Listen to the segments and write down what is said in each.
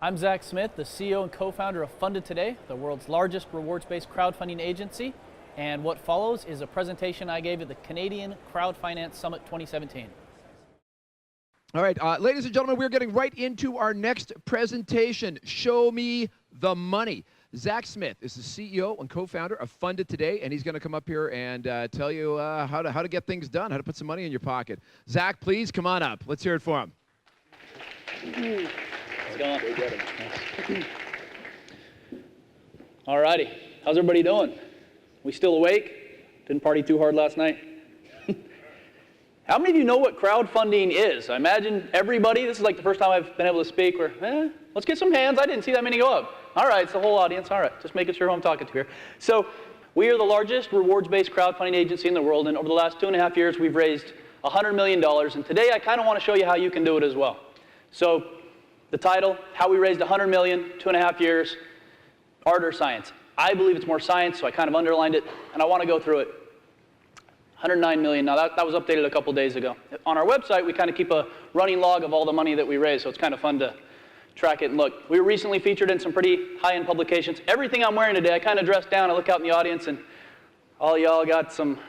I'm Zach Smith, the CEO and co-founder of Funded Today, the world's largest rewards-based crowdfunding agency. And what follows is a presentation I gave at the Canadian Crowdfinance Summit 2017. All right, ladies and gentlemen, we're getting right into our next presentation. Show me the money. Zach Smith is the CEO and co-founder of Funded Today, and he's going to come up here and tell you how to get things done, how to put some money in your pocket. Zach, please come on up. Let's hear it for him. How's it going? All righty. How's everybody doing? We still awake? Didn't party too hard last night? How many of you know what crowdfunding is? I imagine everybody. This is like the first time I've been able to speak where, let's get some hands. I didn't see that many go up. All right, it's the whole audience. All right, just making sure who I'm talking to here. So we are the largest rewards-based crowdfunding agency in the world, and over the last 2.5 years, we've raised $100 million. And today, I kind of want to show you how you can do it as well. So the title, How We Raised $100 Million, 2.5 years, Art or Science. I believe it's more science, so I kind of underlined it, and I want to go through it. 109 million. Now that was updated a couple days ago. On our website, we kind of keep a running log of all the money that we raise, so it's kind of fun to track it and look. We were recently featured in some pretty high-end publications. Everything I'm wearing today, I kind of dressed down. I look out in the audience, and all y'all got some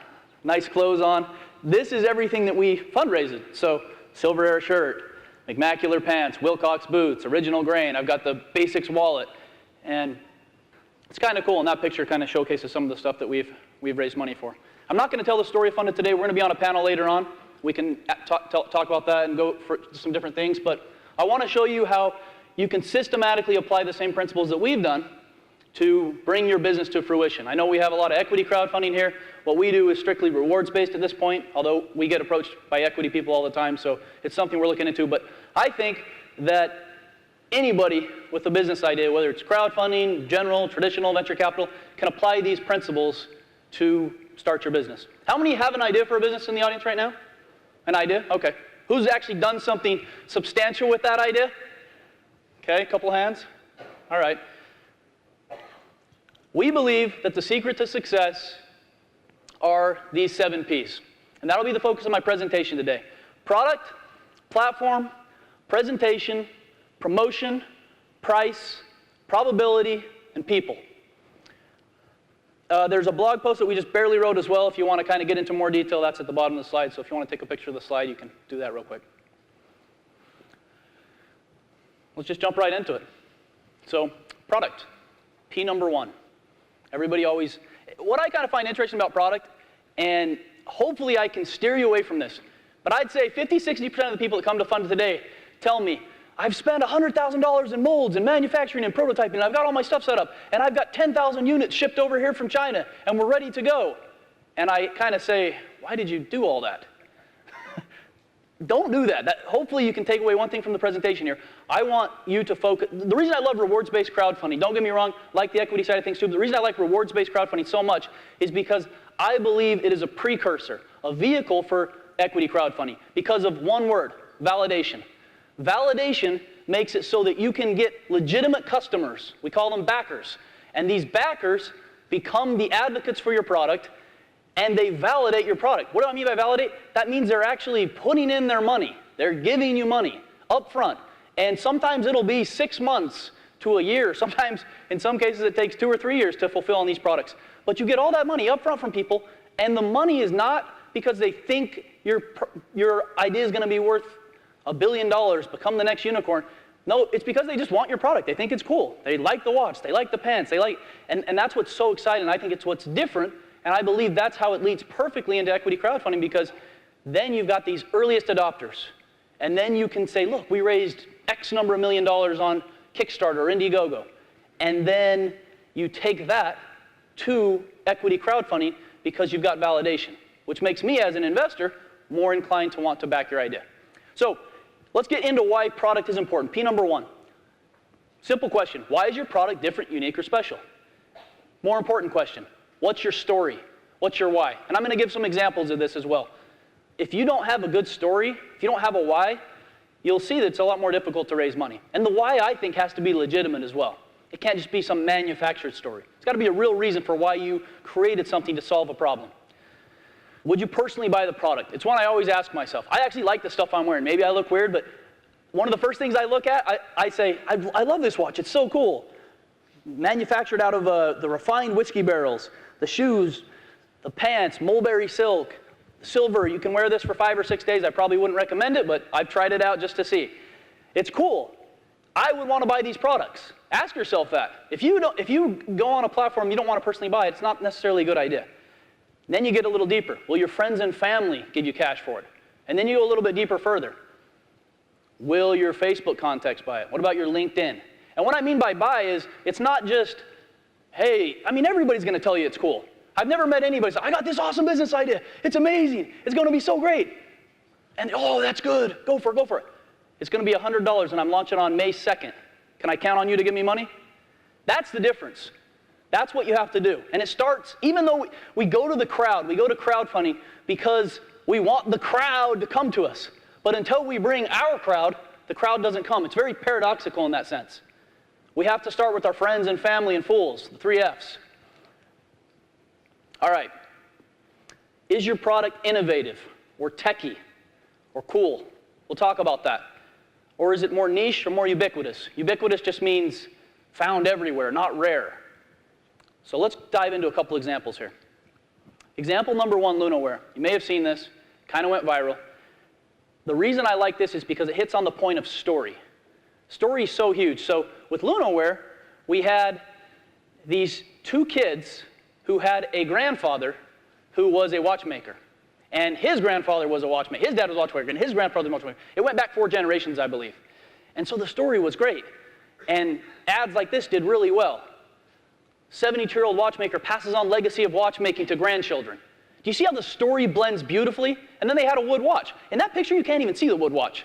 nice clothes on. This is everything that we fundraised. So Silver Air shirt, McMacular pants, Wilcox boots, Original Grain. I've got the Basics wallet, and it's kind of cool. And that picture kind of showcases some of the stuff that we've raised money for. I'm not going to tell the story of Funded Today. We're going to be on a panel later on. We can talk about that and go for some different things. But I want to show you how you can systematically apply the same principles that we've done to bring your business to fruition. I know we have a lot of equity crowdfunding here. What we do is strictly rewards-based at this point, although we get approached by equity people all the time, so it's something we're looking into. But I think that anybody with a business idea, whether it's crowdfunding, general, traditional, venture capital, can apply these principles to start your business. How many have an idea for a business in the audience right now? An idea? Okay. Who's actually done something substantial with that idea? Okay, a couple hands. All right. We believe that the secret to success are these 7 Ps. And that'll be the focus of my presentation today. Product, platform, presentation, promotion, price, probability, and people. There's a blog post that we just barely wrote as well. If you want to kind of get into more detail, that's at the bottom of the slide. So if you want to take a picture of the slide, you can do that real quick. Let's just jump right into it. So product, P number 1. Everybody always, what I kind of find interesting about product, and hopefully I can steer you away from this, but I'd say 50-60% of the people that come to Funded Today tell me, I've spent $100,000 in molds and manufacturing and prototyping, and I've got all my stuff set up, and I've got 10,000 units shipped over here from China, and we're ready to go. And I kind of say, why did you do all that? Don't do that. Hopefully you can take away one thing from the presentation here. I want you to focus. The reason I love rewards-based crowdfunding, don't get me wrong, like the equity side of things too, but the reason I like rewards-based crowdfunding so much is because I believe it is a precursor, a vehicle for equity crowdfunding, because of one word, validation. Validation makes it so that you can get legitimate customers. We call them backers. And these backers become the advocates for your product, and they validate your product. What do I mean by validate? That means they're actually putting in their money. They're giving you money up front. And sometimes it'll be 6 months to a year. Sometimes, in some cases, it takes 2 or 3 years to fulfill on these products. But you get all that money up front from people, and the money is not because they think your idea is going to be worth $1 billion, become the next unicorn. No, it's because they just want your product. They think it's cool. They like the watch. They like the pants. And that's what's so exciting. I think it's what's different, and I believe that's how it leads perfectly into equity crowdfunding, because then you've got these earliest adopters. And then you can say, look, we raised X number of $1 million on Kickstarter or Indiegogo. And then you take that to equity crowdfunding because you've got validation, which makes me as an investor more inclined to want to back your idea. So let's get into why product is important. P number 1. Simple question. Why is your product different, unique, or special? More important question. What's your story? What's your why? And I'm going to give some examples of this as well. If you don't have a good story, if you don't have a why, you'll see that it's a lot more difficult to raise money. And the why, I think, has to be legitimate as well. It can't just be some manufactured story. It's got to be a real reason for why you created something to solve a problem. Would you personally buy the product? It's one I always ask myself. I actually like the stuff I'm wearing. Maybe I look weird, but one of the first things I look at, I say, I love this watch, it's so cool. Manufactured out of the refined whiskey barrels, the shoes, the pants, mulberry silk, silver. You can wear this for 5 or 6 days. I probably wouldn't recommend it, but I've tried it out just to see. It's cool. I would want to buy these products. Ask yourself that. If you go on a platform you don't want to personally buy, it's not necessarily a good idea. Then you get a little deeper. Will your friends and family give you cash for it? And then you go a little bit deeper further. Will your Facebook contacts buy it? What about your LinkedIn? And what I mean by buy is, it's not just, hey, I mean, everybody's going to tell you it's cool. I've never met anybody say, I got this awesome business idea. It's amazing. It's going to be so great. And, oh, that's good. Go for it, go for it. It's going to be $100 and I'm launching on May 2nd. Can I count on you to give me money? That's the difference. That's what you have to do. And it starts, even though we go to the crowd, we go to crowdfunding because we want the crowd to come to us. But until we bring our crowd, the crowd doesn't come. It's very paradoxical in that sense. We have to start with our friends and family and fools, the 3 F's. All right. Is your product innovative or techie or cool? We'll talk about that. Or is it more niche or more ubiquitous? Ubiquitous just means found everywhere, not rare. So let's dive into a couple examples here. Example number 1, Lunaware. You may have seen this, kind of went viral. The reason I like this is because it hits on the point of story. Story is so huge. So with Lunaware, we had these 2 kids who had a grandfather who was a watchmaker. And his grandfather was a watchmaker. His dad was a watchmaker, and his grandfather was a watchmaker. It went back 4 generations, I believe. And so the story was great. And ads like this did really well. 72-year-old watchmaker passes on legacy of watchmaking to grandchildren. Do you see how the story blends beautifully? And then they had a wood watch. In that picture, you can't even see the wood watch.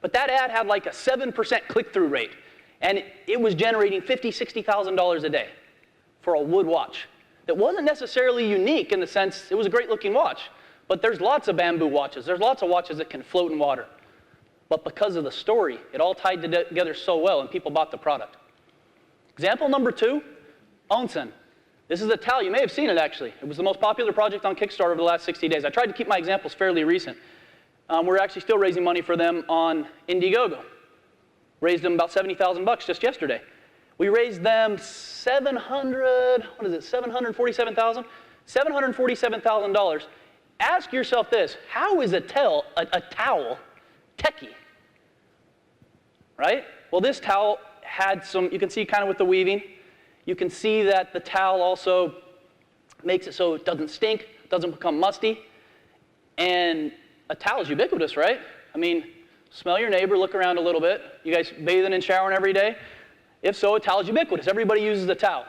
But that ad had like a 7% click-through rate. And it was generating $50,000, $60,000 a day for a wood watch. That wasn't necessarily unique in the sense, it was a great-looking watch. But there's lots of bamboo watches. There's lots of watches that can float in water. But because of the story, it all tied together so well, and people bought the product. Example number 2, Onsen. This is a towel. You may have seen it, actually. It was the most popular project on Kickstarter over the last 60 days. I tried to keep my examples fairly recent. We're actually still raising money for them on Indiegogo. Raised them about 70,000 bucks just yesterday. We raised them $747,000. Ask yourself this, how is a towel techie? Right? Well, this towel had some, you can see kind of with the weaving, you can see that the towel also makes it so it doesn't stink, doesn't become musty. And a towel is ubiquitous, right? I mean, smell your neighbor, look around a little bit. You guys bathing and showering every day? If so, a towel is ubiquitous. Everybody uses a towel.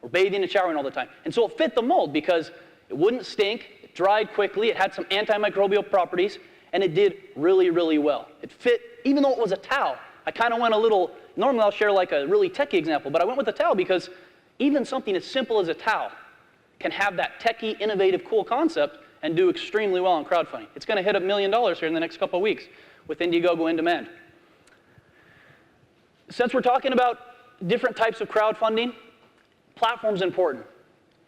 We're bathing and showering all the time. And so it fit the mold because it wouldn't stink, it dried quickly, it had some antimicrobial properties, and it did really, really well. It fit, even though it was a towel. I kind of went a little, normally I'll share like a really techie example, but I went with a towel because even something as simple as a towel can have that techie, innovative, cool concept and do extremely well on crowdfunding. It's going to hit $1 million here in the next couple of weeks with Indiegogo in demand. Since we're talking about different types of crowdfunding, platform's important.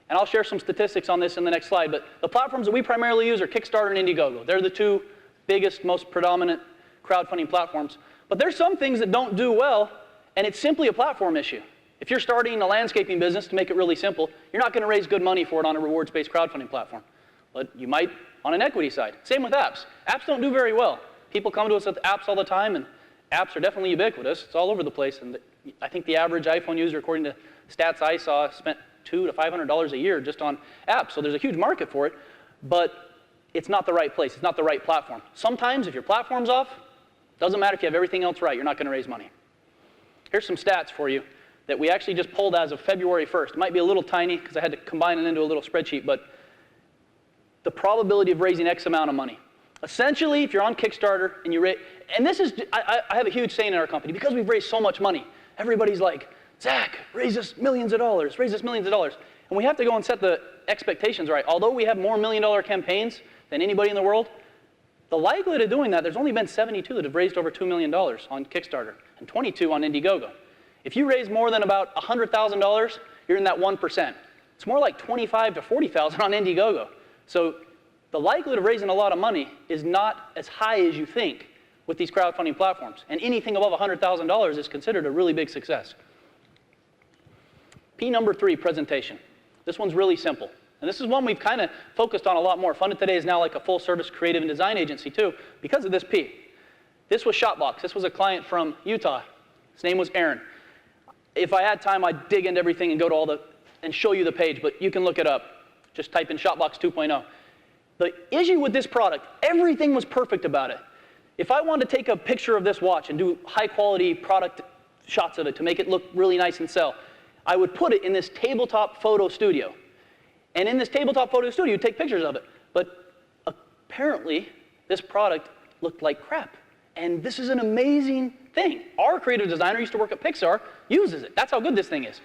And I'll share some statistics on this in the next slide, but the platforms that we primarily use are Kickstarter and Indiegogo. They're the 2 biggest, most predominant crowdfunding platforms. But there's some things that don't do well, and it's simply a platform issue. If you're starting a landscaping business, to make it really simple, you're not going to raise good money for it on a rewards-based crowdfunding platform. But you might on an equity side. Same with apps. Apps don't do very well. People come to us with apps all the time, and apps are definitely ubiquitous. It's all over the place. And I think the average iPhone user, according to stats I saw, spent $200 to $500 a year just on apps. So there's a huge market for it, but it's not the right place. It's not the right platform. Sometimes if your platform's off, doesn't matter if you have everything else right, you're not going to raise money. Here's some stats for you that we actually just pulled as of February 1st. It might be a little tiny because I had to combine it into a little spreadsheet, but the probability of raising X amount of money. Essentially, if you're on Kickstarter and you raise, and this is, I have a huge saying in our company, because we've raised so much money, everybody's like, Zach, raise us millions of dollars, raise us millions of dollars. And we have to go and set the expectations right. Although we have more $1 million campaigns than anybody in the world, the likelihood of doing that, there's only been 72 that have raised over $2 million on Kickstarter and 22 on Indiegogo. If you raise more than about $100,000, you're in that 1%. It's more like 25 to 40,000 on Indiegogo. So the likelihood of raising a lot of money is not as high as you think with these crowdfunding platforms. And anything above $100,000 is considered a really big success. P number 3, presentation. This one's really simple. And this is one we've kind of focused on a lot more. Funded Today is now like a full-service creative and design agency too, because of this P. This was Shopbox. This was a client from Utah. His name was Aaron. If I had time, I'd dig into everything and go to and show you the page, but you can look it up. Just type in Shopbox 2.0. The issue with this product, everything was perfect about it. If I wanted to take a picture of this watch and do high-quality product shots of it to make it look really nice and sell, I would put it in this tabletop photo studio. And in this tabletop photo studio, you'd take pictures of it. But apparently, this product looked like crap. And this is an amazing thing. Our creative designer used to work at Pixar, uses it. That's how good this thing is.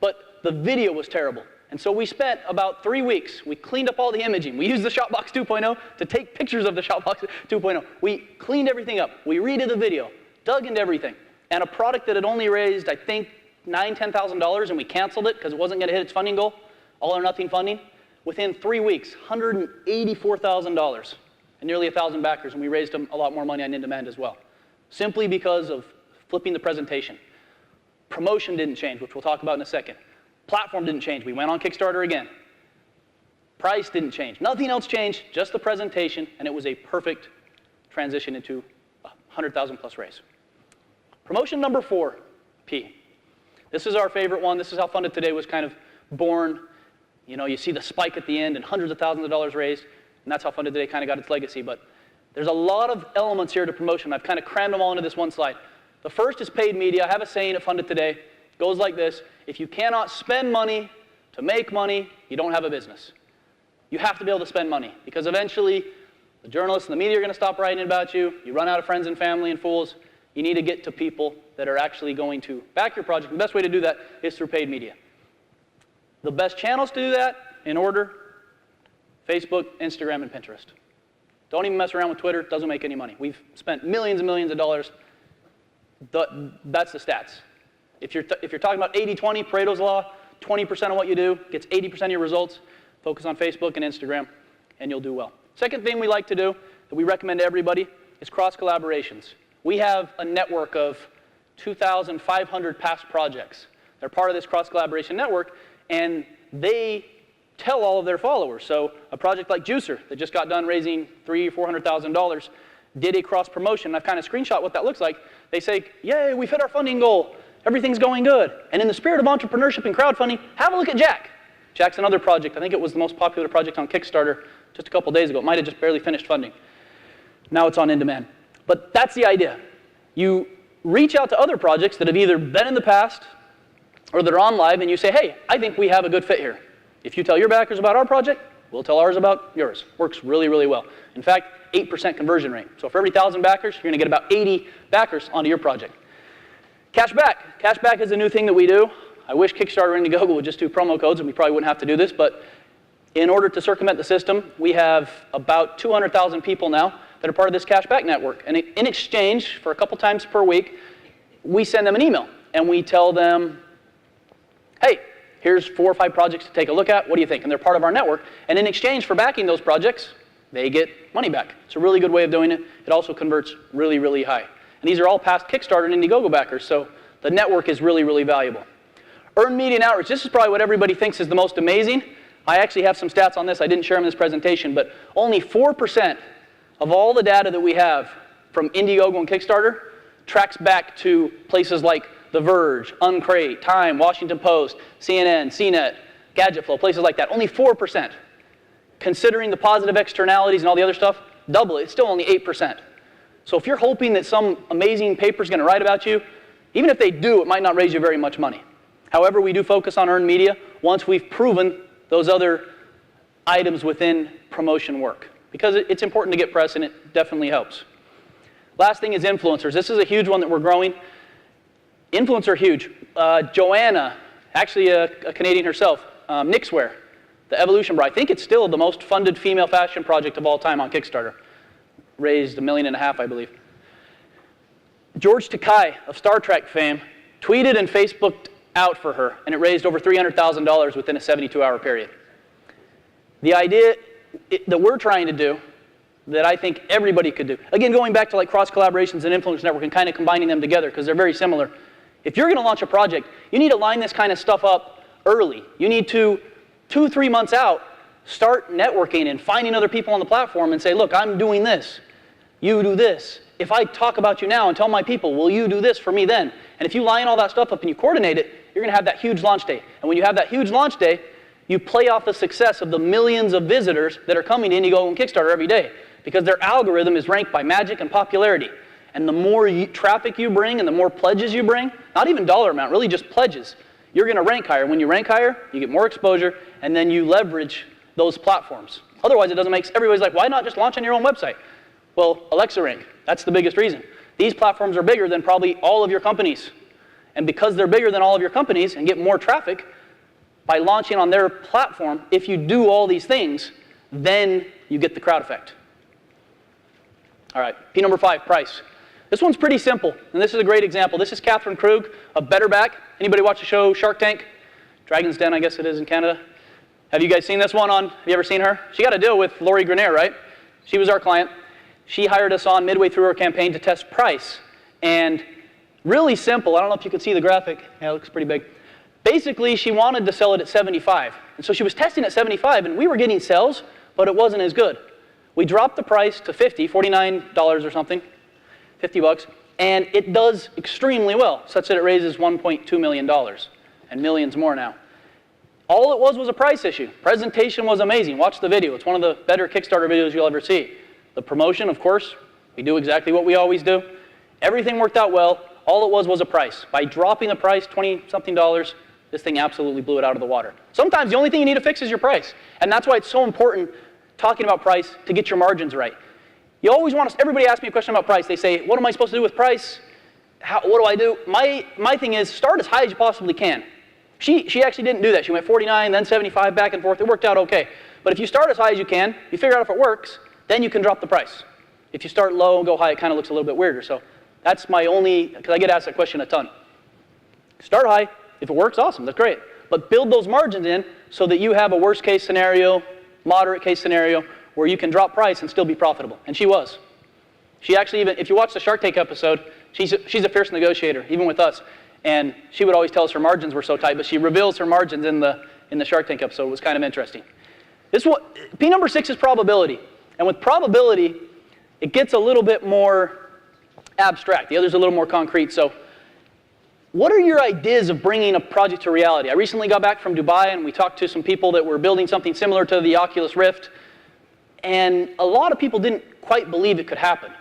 But the video was terrible. And so we spent about 3 weeks. We cleaned up all the imaging. We used the Shopbox 2.0 to take pictures of the Shopbox 2.0. We cleaned everything up. We redid the video, dug into everything. And a product that had only raised, I think, $9,000, $10,000, and we canceled it because it wasn't going to hit its funding goal, all or nothing funding. Within 3 weeks, $184,000 and nearly 1,000 backers, and we raised them a lot more money on in-demand as well, simply because of flipping the presentation. Promotion didn't change, which we'll talk about in a second. Platform didn't change. We went on Kickstarter again. Price didn't change. Nothing else changed, just the presentation, and it was a perfect transition into a 100,000 plus raise. Promotion number 4, P. This is our favorite one. This is how Funded Today was kind of born. You know, you see the spike at the end and hundreds of thousands of dollars raised, and that's how Funded Today kind of got its legacy. But there's a lot of elements here to promotion. I've kind of crammed them all into this one slide. The first is paid media. I have a saying at Funded Today. It goes like this. If you cannot spend money to make money, you don't have a business. You have to be able to spend money, because eventually the journalists and the media are going to stop writing about you. You run out of friends and family and fools. You need to get to people that are actually going to back your project. The best way to do that is through paid media. The best channels to do that, in order, Facebook, Instagram, and Pinterest. Don't even mess around with Twitter. It doesn't make any money. We've spent millions and millions of dollars. That's the stats. If you're talking about 80-20, Pareto's law, 20% of what you do gets 80% of your results. Focus on Facebook and Instagram, and you'll do well. Second thing we like to do, that we recommend to everybody, is cross-collaborations. We have a network of 2,500 past projects. They're part of this cross-collaboration network, and they tell all of their followers. So a project like Juicer, that just got done raising $300,000 or $400,000, did a cross-promotion. I've kind of screenshot what that looks like. They say, yay, we've hit our funding goal. Everything's going good. And in the spirit of entrepreneurship and crowdfunding, have a look at Jack. Jack's another project. I think it was the most popular project on Kickstarter just a couple days ago. It might have just barely finished funding. Now it's on in-demand. But that's the idea. You reach out to other projects that have either been in the past or that are on live, and you say, hey, I think we have a good fit here. If you tell your backers about our project, we'll tell ours about yours. Works really, really well. In fact, 8% conversion rate. So for every 1,000 backers, you're going to get about 80 backers onto your project. Cashback. Cashback is a new thing that we do. I wish Kickstarter and Indiegogo would just do promo codes, and we probably wouldn't have to do this, but in order to circumvent the system, we have about 200,000 people now that are part of this cashback network. And in exchange, for a couple times per week, we send them an email, and we tell them, hey, here's 4 or 5 projects to take a look at. What do you think? And they're part of our network. And in exchange for backing those projects, they get money back. It's a really good way of doing it. It also converts really, really high. And these are all past Kickstarter and Indiegogo backers, so the network is really, really valuable. Earned media and outreach. This is probably what everybody thinks is the most amazing. I actually have some stats on this. I didn't share them in this presentation, but only 4% of all the data that we have from Indiegogo and Kickstarter tracks back to places like The Verge, Uncrate, Time, Washington Post, CNN, CNET, Gadgetflow, places like that. Only 4%. Considering the positive externalities and all the other stuff, double it. It's still only 8%. So if you're hoping that some amazing paper is going to write about you, even if they do, it might not raise you very much money. However, we do focus on earned media once we've proven those other items within promotion work, because it's important to get press, and it definitely helps. Last thing is influencers. This is a huge one that we're growing. Influencers are huge. Joanna, actually a Canadian herself, Knixwear, the Evolution Bra. I think it's still the most funded female fashion project of all time on Kickstarter. Raised $1.5 million, I believe. George Takei of Star Trek fame tweeted and Facebooked out for her, and it raised over $300,000 within a 72-hour period. The idea that we're trying to do, that I think everybody could do. Again, going back to like cross collaborations and influence network and kind of combining them together because they're very similar. If you're going to launch a project, you need to line this kind of stuff up early. You need to, 2-3 months out, start networking and finding other people on the platform and say, look, I'm doing this. You do this. If I talk about you now and tell my people, will you do this for me then? And if you line all that stuff up and you coordinate it, you're going to have that huge launch day. And when you have that huge launch day, you play off the success of the millions of visitors that are coming to Indiegogo and Kickstarter every day because their algorithm is ranked by magic and popularity. And the more traffic you bring and the more pledges you bring, not even dollar amount, really just pledges, you're going to rank higher. When you rank higher, you get more exposure, and then you leverage those platforms. Otherwise, it doesn't make, everybody's like, why not just launch on your own website? Well, Alexa rank, that's the biggest reason. These platforms are bigger than probably all of your companies. And because they're bigger than all of your companies and get more traffic, by launching on their platform, if you do all these things, then you get the crowd effect. All right, P number 5, price. This one's pretty simple, and this is a great example. This is Catherine Krug of Better Back. Anybody watch the show Shark Tank? Dragon's Den, I guess it is in Canada. Have you guys seen this one on, have you ever seen her? She got a deal with Lori Greiner, right? She was our client. She hired us on midway through her campaign to test price. And really simple, I don't know if you can see the graphic. Yeah, it looks pretty big. Basically, she wanted to sell it at 75. And so she was testing at 75, and we were getting sales, but it wasn't as good. We dropped the price to 50, $49 or something, 50 bucks, and it does extremely well, such that it raises $1.2 million, and millions more now. All it was a price issue. Presentation was amazing. Watch the video. It's one of the better Kickstarter videos you'll ever see. The promotion, of course, we do exactly what we always do. Everything worked out well. All it was a price. By dropping the price, $20-something, this thing absolutely blew it out of the water. Sometimes the only thing you need to fix is your price. And that's why it's so important, talking about price, to get your margins right. You always want to, everybody asks me a question about price. They say, what am I supposed to do with price? What do I do? My thing is, start as high as you possibly can. She actually didn't do that. She went 49, then 75, back and forth. It worked out okay. But if you start as high as you can, you figure out if it works, then you can drop the price. If you start low and go high, it kind of looks a little bit weirder. So that's my only, because I get asked that question a ton. Start high. If it works, awesome, that's great. But build those margins in so that you have a worst case scenario, moderate case scenario, where you can drop price and still be profitable. And she was. She actually even, if you watch the Shark Tank episode, she's a fierce negotiator, even with us. And she would always tell us her margins were so tight, but she reveals her margins in the Shark Tank episode. It was kind of interesting. This one, P number 6 is probability. And with probability, it gets a little bit more abstract. The other's a little more concrete. So what are your ideas of bringing a project to reality? I recently got back from Dubai, and we talked to some people that were building something similar to the Oculus Rift. And a lot of people didn't quite believe it could happen.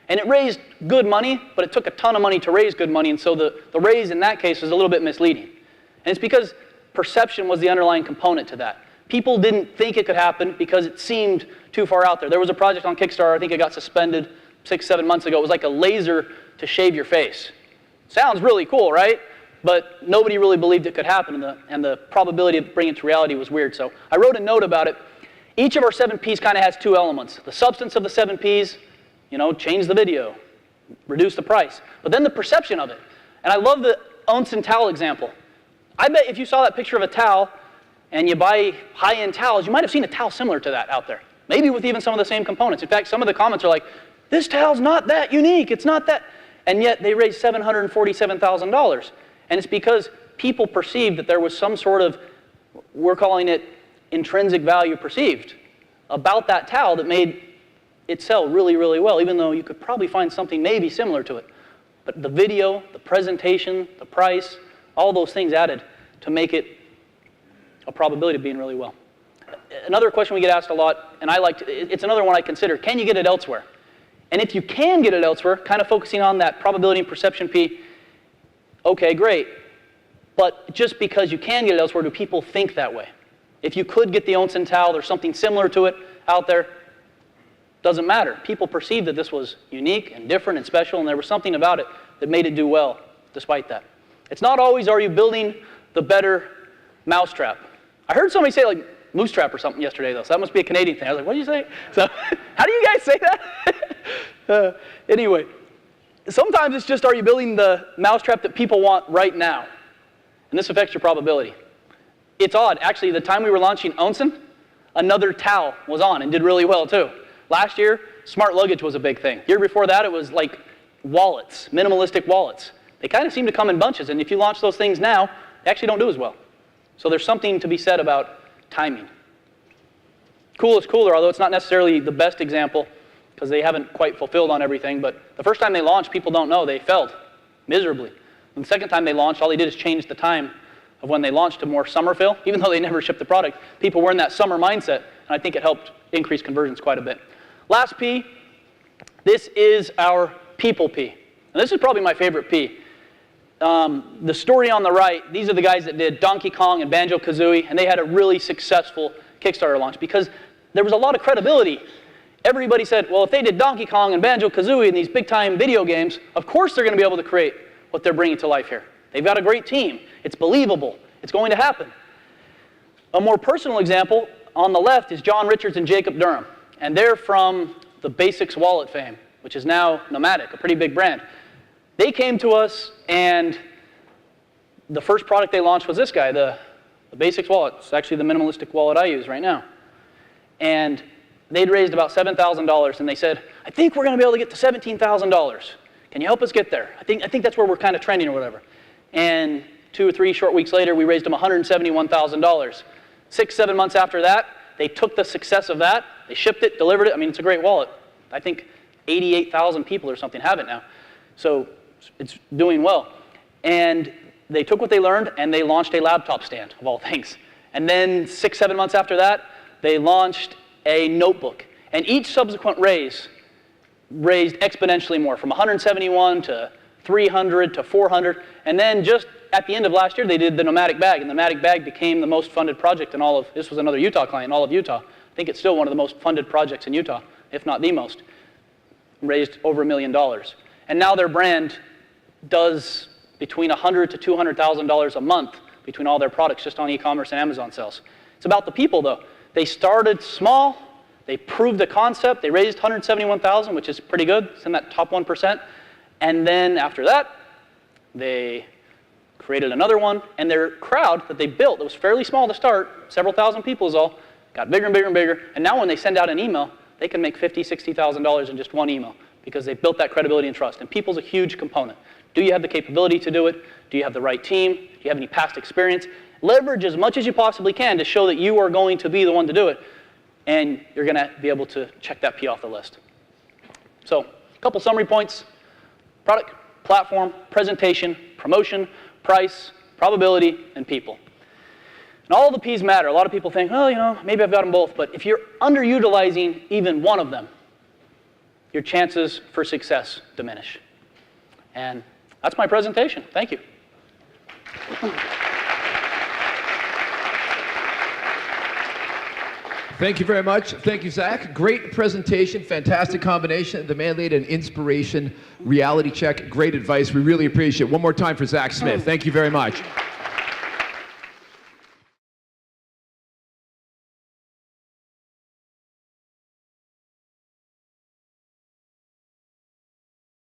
And it raised good money, but it took a ton of money to raise good money, and so the raise in that case was a little bit misleading. And it's because perception was the underlying component to that. People didn't think it could happen because it seemed too far out there. There was a project on Kickstarter, I think it got suspended 6-7 months ago. It was like a laser to shave your face. Sounds really cool, right? But nobody really believed it could happen, and the probability of bringing it to reality was weird. So I wrote a note about it. Each of our 7 Ps kind of has 2 elements. The substance of the 7 Ps, change the video, reduce the price. But then the perception of it. And I love the Onsen towel example. I bet if you saw that picture of a towel and you buy high-end towels, you might have seen a towel similar to that out there. Maybe with even some of the same components. In fact, some of the comments are like, this towel's not that unique, it's not that. And yet they raised $747,000. And it's because people perceived that there was some sort of, we're calling it intrinsic value perceived about that towel that made it sell really, really well, even though you could probably find something maybe similar to it. But the video, the presentation, the price, all those things added to make it a probability of being really well. Another question we get asked a lot, and it's another one I consider, can you get it elsewhere? And if you can get it elsewhere, kind of focusing on that probability and perception P, okay, great. But just because you can get it elsewhere, do people think that way? If you could get the Onsen towel or something similar to it out there, doesn't matter. People perceived that this was unique and different and special, and there was something about it that made it do well despite that. It's not always, are you building the better mousetrap? I heard somebody say like moose trap or something yesterday, though, so that must be a Canadian thing. I was like, what did you say? So how do you guys say that? Anyway, sometimes it's just, are you building the mousetrap that people want right now? And this affects your probability. It's odd. Actually, the time we were launching Onsen, another towel was on and did really well, too. Last year, smart luggage was a big thing. The year before that, it was like wallets, minimalistic wallets. They kind of seem to come in bunches, and if you launch those things now, they actually don't do as well. So there's something to be said about timing. Cool is cooler, although it's not necessarily the best example because they haven't quite fulfilled on everything, but the first time they launched, people don't know, they failed miserably. And the second time they launched, all they did is change the time of when they launched to more summer fill. Even though they never shipped the product, people were in that summer mindset, and I think it helped increase conversions quite a bit. Last P, this is our people P. And this is probably my favorite P. The story on the right, these are the guys that did Donkey Kong and Banjo-Kazooie, and they had a really successful Kickstarter launch because there was a lot of credibility. Everybody said, well, if they did Donkey Kong and Banjo-Kazooie and these big-time video games, of course they're going to be able to create what they're bringing to life here. They've got a great team. It's believable. It's going to happen. A more personal example on the left is John Richards and Jacob Durham, and they're from the Basics wallet fame, which is now Nomadic, a pretty big brand. They came to us, and the first product they launched was this guy, the Basics wallet. It's actually the minimalistic wallet I use right now. And they'd raised about $7,000, and they said, I think we're going to be able to get to $17,000. Can you help us get there? I think that's where we're kind of trending or whatever. And 2 or 3 short weeks later, we raised them $171,000. 6, 7 months after that, they took the success of that, they shipped it, delivered it. I mean, it's a great wallet. I think 88,000 people or something have it now. So it's doing well. And they took what they learned, and they launched a laptop stand, of all things. And then 6, 7 months after that, they launched a notebook. And each subsequent raise raised exponentially more, from 171 to 300 to 400. And then just at the end of last year, they did the Nomadic Bag. And the Nomadic Bag became the most funded project in all of, this was another Utah client, in all of Utah. I think it's still one of the most funded projects in Utah, if not the most. Raised over $1 million. And now their brand does between $100,000 to $200,000 a month between all their products just on e-commerce and Amazon sales. It's about the people, though. They started small. They proved the concept. They raised $171,000, which is pretty good. It's in that top 1%. And then after that, they created another one. And their crowd that they built, that was fairly small to start, several thousand people is all, got bigger and bigger and bigger. And now when they send out an email, they can make $50,000, $60,000 in just one email because they built that credibility and trust. And people's a huge component. Do you have the capability to do it? Do you have the right team? Do you have any past experience? Leverage as much as you possibly can to show that you are going to be the one to do it. And you're going to be able to check that P off the list. So, a couple summary points. Product, platform, presentation, promotion, price, probability, and people. And all the P's matter. A lot of people think, oh, you know, maybe I've got them both. But if you're underutilizing even one of them, your chances for success diminish. And that's my presentation. Thank you. Thank you very much. Thank you, Zach. Great presentation. Fantastic combination. The man laid an inspiration, reality check. Great advice. We really appreciate it. One more time for Zach Smith. Thank you very much.